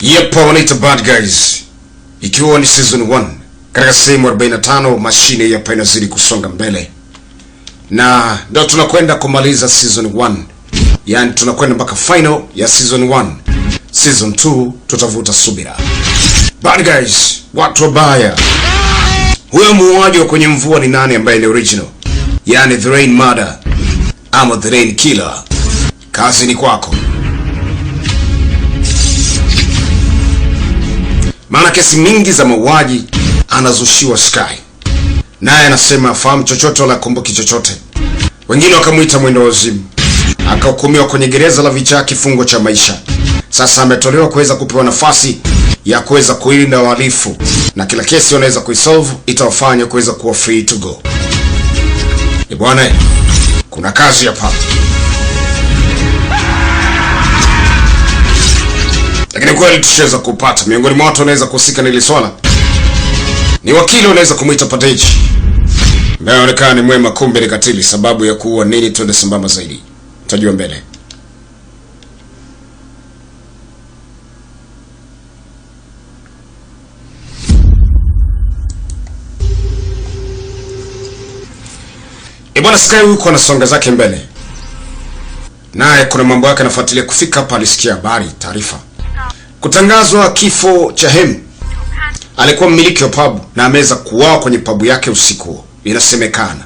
Yepo wanaita Bad Guys. Ikiwa ni season 1 katika sehemu 45, mashine ya inazidi kusonga mbele. Na ndio tunakwenda kumaliza season 1. Yaani tunakwenda mpaka final ya season 1. Season 2 tutavuta subira. Bad Guys, watu wabaya. Huyo muuaji wa kwenye mvua ni nani ambaye ni original? Yaani The Rain Murder ama The Rain Killer. Kazi ni kwako. Maana kesi mingi za mauaji anazushiwa Sky. Naye anasema afahamu chochote wala kumbuki chochote. Wengine wakamuita mwendo wazimu. Akahukumiwa kwenye gereza la Vichaa kifungo cha maisha. Sasa ametolewa kuweza kupewa nafasi ya kuweza kuilinda wahalifu. Na kila kesi wanaweza kuisolve itawafanya kuweza kuwa free to go. Bwana, kuna kazi hapa. Lakini kweli tushaweza kupata miongoni mwa watu wanaweza kuhusika na ile swala. Ni wakili wanaweza kumuita Padeji. Inaonekana ni mwema kumbe ni katili, sababu ya kuua nini twende sambamba zaidi. Tutajua mbele. Bwana Sky yuko anasonga zake mbele. Naye kuna mambo yake anafuatilia. Kufika hapa alisikia habari, taarifa. Kutangazwa kifo cha Hem. Alikuwa mmiliki wa pub na ameweza kuuawa kwenye pub yake usiku. Inasemekana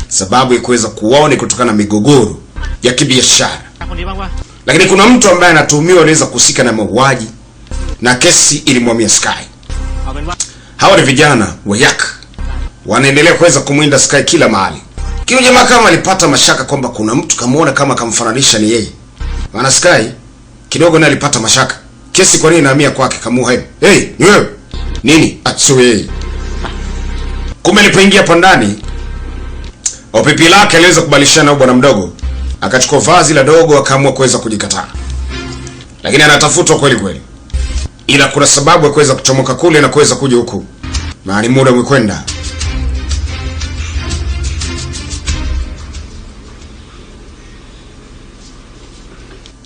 sababu ya kuweza kuuawa ni kutokana na migogoro ya kibiashara. Lakini kuna mtu ambaye anatuhumiwa anaweza kuhusika na mauaji na kesi ilimwamia Sky. Hawa ni vijana wa Yak. Wanaendelea kuweza kumwinda Sky kila mahali. Kile jamaa kama alipata mashaka kwamba kuna mtu kamuona kama kamfananisha ni yeye. Maana Sky kidogo naye alipata mashaka. Kesi kwa nini inahamia kwake kamua Hem? Hey, ni wewe. Nini? Atsu yeye. Kumbe alipoingia hapo ndani, opipi lake aliweza kubadilishana na bwana mdogo. Akachukua vazi la dogo akaamua kuweza kujikataa. Lakini anatafutwa kweli kweli. Ila kuna sababu ya kuweza kuchomoka kule na kuweza kuja huku. Na ni muda umekwenda.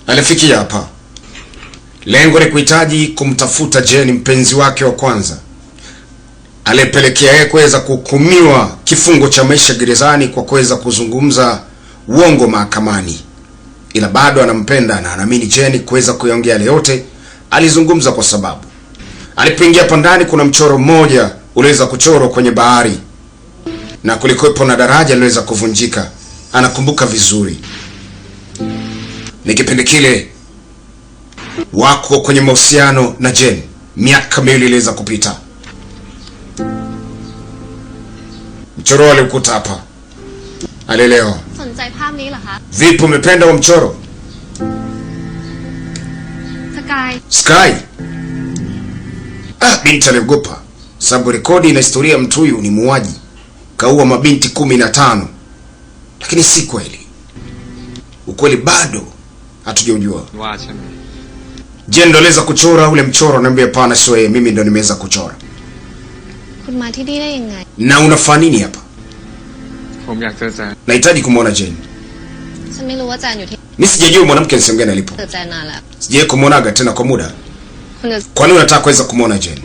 Alifikia hapa. Lengo ni kuhitaji kumtafuta Jane, mpenzi wake wa kwanza. Alipelekea yeye kuweza kuhukumiwa kifungo cha maisha gerezani kwa kuweza kuzungumza uongo mahakamani. Ila bado anampenda na anaamini Jane kuweza kuongea yale yote alizungumza kwa sababu alipoingia hapa ndani kuna mchoro mmoja uliweza kuchorwa kwenye bahari. Na kulikuwepo na daraja liliweza kuvunjika. Anakumbuka vizuri. Ni kipindi kile wako kwenye mahusiano na Jane. Miaka miwili iliweza kupita. Mchoro alikuta hapa. Alielewa. Vipi umependa huo mchoro? Sky. Binti aliogopa. Sababu rekodi ina historia mtu huyu ni muuaji. Kaua mabinti 15. Lakini si kweli. Ukweli bado hatujaujua. Jane ndo aliweza kuchora ule mchoro, anambia pana sio yeye, mimi ndo nimeweza kuchora. Na unafanya nini hapa? Nahitaji kumuona Jane. Mimi sijajua mwanamke ni sehemu gani alipo. Sijaje kumuonaga tena kwa muda. Kwa nini unataka kuweza kumuona Jane?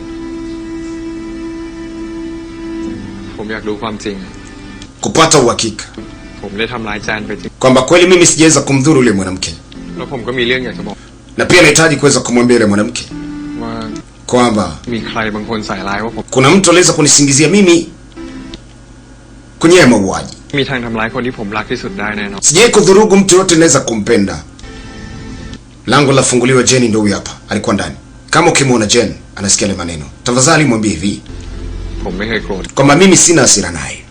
Kupata uhakika kwamba kweli mimi sijaweza kumdhuru yule mwanamke. Na pia nahitaji kuweza kumwambia yule mwanamke kwamba kuna mtu aliweza kunisingizia mimi kwenye mauaji. Sijaje kudhurugu mtu yote naweza kumpenda. Lango la funguliwa. Jane ndio huyu hapa. Alikuwa ndani. Kama ukimuona Jane anasikia ile maneno, tafadhali mwambie hivi kwamba mimi sina hasira naye.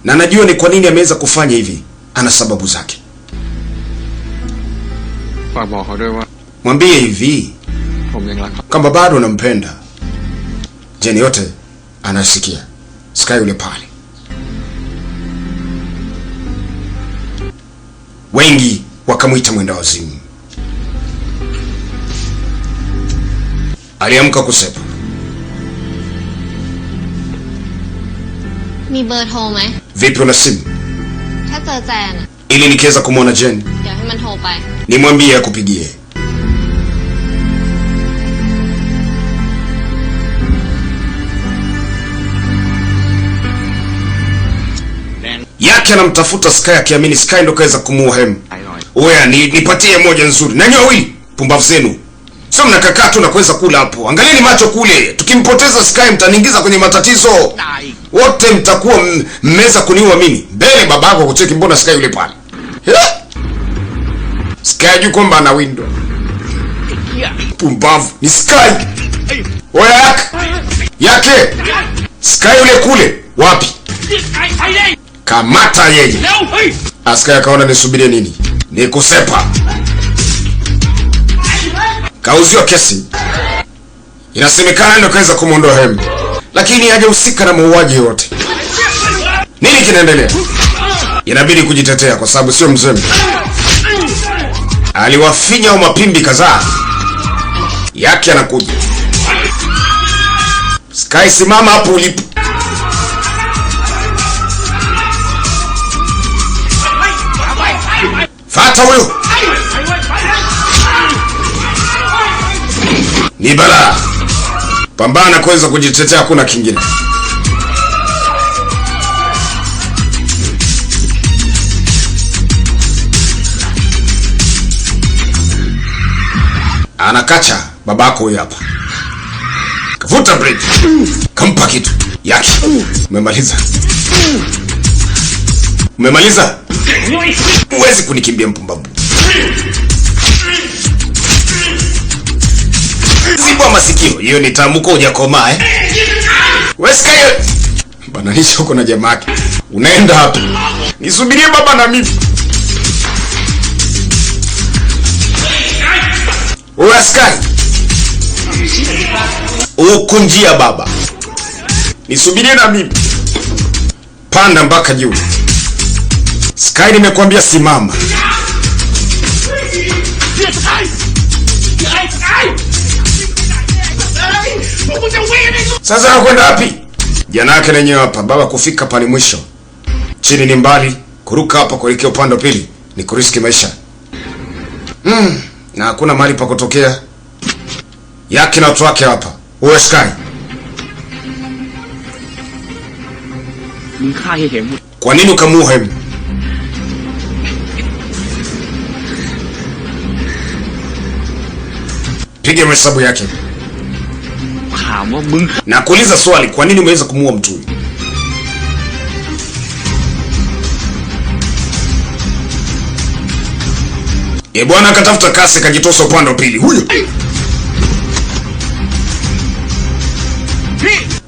Na najua ni kwa nini ameweza kufanya hivi. Ana sababu zake. Mwambie hivi kwamba bado nampenda. Jane yote anasikia. Sky yule pale. Wengi wakamuita mwenda wazimu. Aliamka kusepa. Vipi una simu? ili nikiweza kumwona Jen nimwambie akupigie. Yake anamtafuta Sky akiamini Sky ndo kaweza kumuua Hem. Oya nipatie moja nzuri. Na nyoa wili pumbavu zenu. Sio mnakakaa tu na kuweza kula hapo. Angalieni macho kule. Tukimpoteza Sky mtaniingiza kwenye matatizo. Wote mtakuwa mmeza kuniua mimi. Mbele babako kucheki mbona Sky yule pale. Sky juu kwamba ana window. Pumbavu ni Sky. Oya yake. Sky yule kule wapi? Kamata yeye. Askari akaona nisubirie nini? Ni kusepa. Kauziwa kesi. Inasemekana ndio kaweza kumuondoa Hem. Lakini hajahusika na mauaji yote. Nini kinaendelea? Inabidi kujitetea kwa sababu sio mzembe. Aliwafinya mapimbi kadhaa. Yake anakuja. Sky simama hapo ulipo. Fata huyo. Ni bala. Pambana kuweza kujitetea, kuna kingine. Anakacha babako huyo hapa. Kavuta break. Kampa kitu. Yake. Umemaliza. Umemaliza? Huwezi kunikimbia mpumbavu. Ziba masikio. Hiyo ni tamko hujakomaa Wewe Sky. Bana hicho huko na jamaa yake. Unaenda hapo. Nisubirie baba na mimi. Wewe Sky. Ukunjia baba. Nisubirie na mimi. Panda mpaka juu. Sky nimekwambia simama. Sasa nakwenda wapi? Jana yake lenyewe hapa. Baba kufika pale mwisho. Chini ni mbali. Kuruka hapa kuelekea upande wa pili ni kuriski maisha. Na hakuna mahali pa kutokea. Yake na watu wake hapa. Wewe Sky. Kwa nini ukamuua Hem? Piga mahesabu yake. Na kuuliza swali, kwa nini umeweza kumuua mtu huyu? Bwana akatafuta kasi kajitosa upande wa pili. Huyo.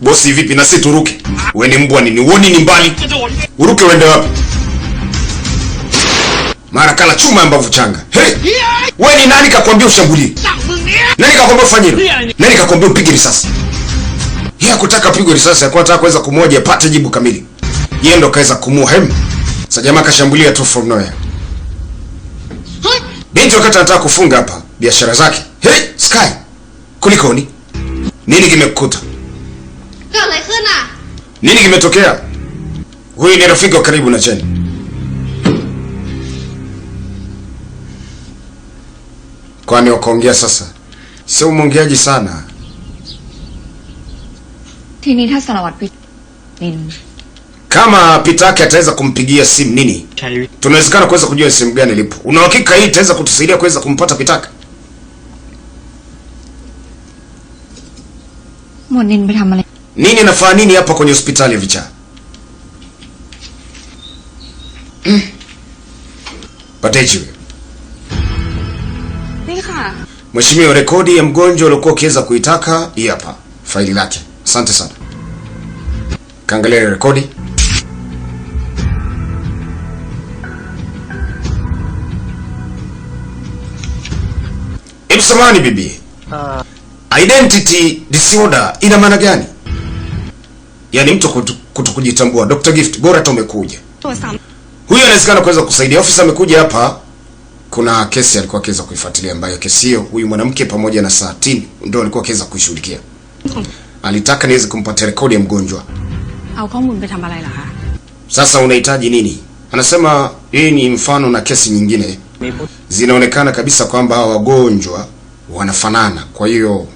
Bosi vipi na sisi turuke? Wewe ni mbwa nini? Uoni ni mbali? Uruke uende wapi? Mara kala chuma ambavu changa. Hey! Wewe ni nani kakwambia ushambulie? Nani kakwambia ufanye hilo? Nani kakwambia upige risasi? Yeye hakutaka pigwe risasi, alikuwa anataka kuweza kumoja apate jibu kamili. Yeye ndo kaweza kumuua Hem. Sasa jamaa kashambulia tu from nowhere. Binti wakati anataka kufunga hapa biashara zake. Hey, Sky. Kulikoni? Nini kimekukuta? Nini kimetokea? Huyu ni rafiki wa karibu na Jen. Kwani wakaongea sasa? Sio umongeaji sana. Kama Pitake ataweza kumpigia simu nini? Tunawezekana kuweza kujua simu gani ilipo. Una hakika hii itaweza kutusaidia kuweza kumpata Pitake? Nini nafanya nini hapa kwenye hospitali ya vichaa? Pateji. Mheshimiwa, rekodi ya mgonjwa alikuwa kiweza kuitaka hii hapa. Faili lake. Asante sana. Kaangalia rekodi. Samahani bibi. Identity disorder ina maana gani? Yaani mtu kutokujitambua. Dr. Gift, bora hata umekuja. Huyu anawezekana kuweza kusaidia. Ofisa amekuja hapa. Kuna kesi alikuwa akiweza kuifuatilia ambayo kesi hiyo huyu mwanamke pamoja na Satini ndio alikuwa akiweza kuishughulikia. Alitaka niweze kumpatia rekodi ya mgonjwa. Sasa unahitaji nini? Anasema hii ni mfano na kesi nyingine zinaonekana kabisa kwamba hawa wagonjwa wanafanana. Kwa hiyo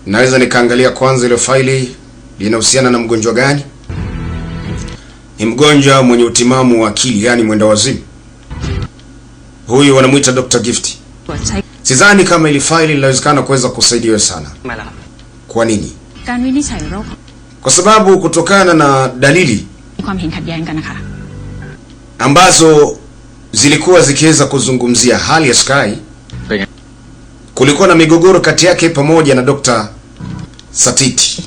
naweza nikaangalia kwanza ile faili linahusiana na mgonjwa gani? Ni mgonjwa mwenye utimamu wa akili, yani mwenda wazimu. Huyu wanamuita Dr. Gift. Sidhani kama ile faili linawezekana kuweza kusaidia sana. Kwa nini? Kwa sababu kutokana na dalili ambazo zilikuwa zikiweza kuzungumzia hali ya Sky, kulikuwa na migogoro kati yake pamoja na Dr. Satiti.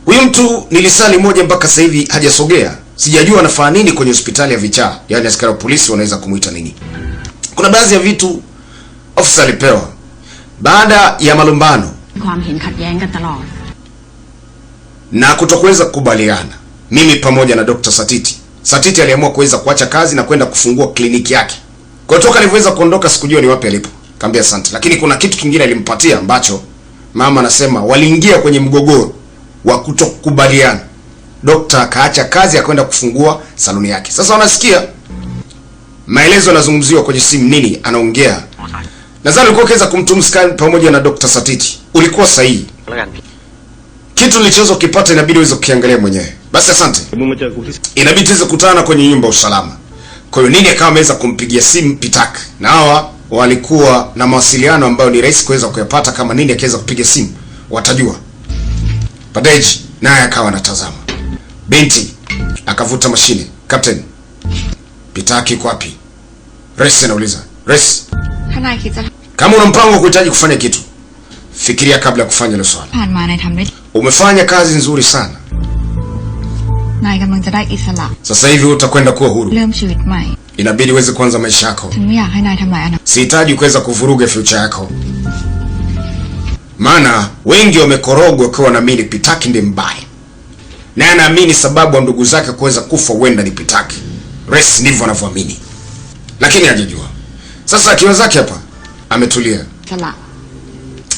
Huyu mtu nilisali moja mpaka sasa hivi hajasogea. Sijajua anafanya nini kwenye hospitali ya vichaa. Yaani askari polisi wanaweza kumuita nini. Kuna baadhi ya vitu ofisa alipewa baada ya malumbano na kutokuweza kukubaliana. Mimi pamoja na Dr. Satiti. Satiti aliamua kuweza kuacha kazi na kwenda kufungua kliniki yake. Kwa toka alivyoweza kuondoka sikujua ni wapi alipo. Kaambia asante. Lakini kuna kitu kingine alimpatia ambacho mama anasema waliingia kwenye mgogoro wa kutokubaliana. Dokta akaacha kazi akaenda kufungua saluni yake. Sasa wanasikia maelezo yanazungumziwa kwenye simu, nini anaongea. Nadhani ulikuwa kaweza kumtumscan pamoja na Dr. Satiti. Ulikuwa sahihi. Kitu nilichozo kipata inabidi uweze kukiangalia mwenyewe. Basi asante. Inabidi tuweze kukutana kwenye nyumba usalama. Kwa hiyo nini akawa ameweza kumpigia simu Pitak. Na hawa walikuwa na mawasiliano ambayo ni rahisi kuweza kuyapata kama nini akaweza kupiga simu. Watajua. Padeji naye akawa anatazama. Binti akavuta mashine. Captain, Pitaki kwa wapi? Res anauliza. Res, kama una mpango kuhitaji kufanya kitu, fikiria kabla ya kufanya hilo swala. Umefanya kazi nzuri sana. Sasa hivi utakwenda kuwa huru. Inabidi uweze kuanza maisha yako. Sihitaji kuweza kuvuruga future yako. Maana wengi wamekorogwa kwa wanaamini Pitaki ndiye mbaya. Na anaamini sababu ya ndugu zake kuweza kufa huenda ni Pitaki. Res ndivyo anavyoamini. Lakini hajajua. Sasa akiwa zake hapa ametulia.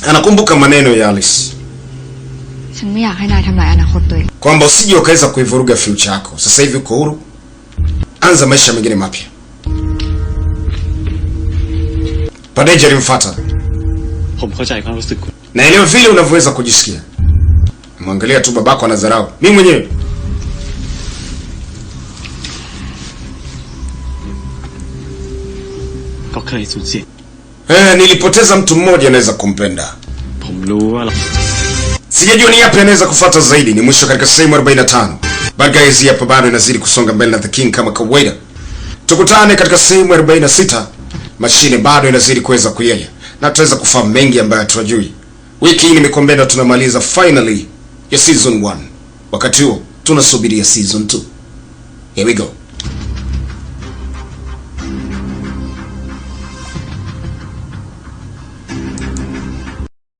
Anakumbuka maneno ya Alice. Kwamba usije ukaweza kuivuruga future yako. Sasa hivi uko huru. Anza maisha mengine mapya. Padeji alimfuata. Na ile vile unavyoweza kujisikia. Mwangalia tu babako anadharau. Mimi mwenyewe. Nilipoteza mtu mmoja anaweza kumpenda. Sijajua ni yapi anaweza kufuata zaidi. Ni mwisho katika sehemu 45. Bad guys hapa bado inazidi kusonga mbele na The King kama kawaida. Tukutane katika sehemu 46. Mashine bado inazidi kuweza kuyeyea. Na tutaweza kufahamu mengi ambayo tunajui. Wiki hii nimekuambia tunamaliza finally ya season 1. Wakati huo tunasubiria season 2. Here we go.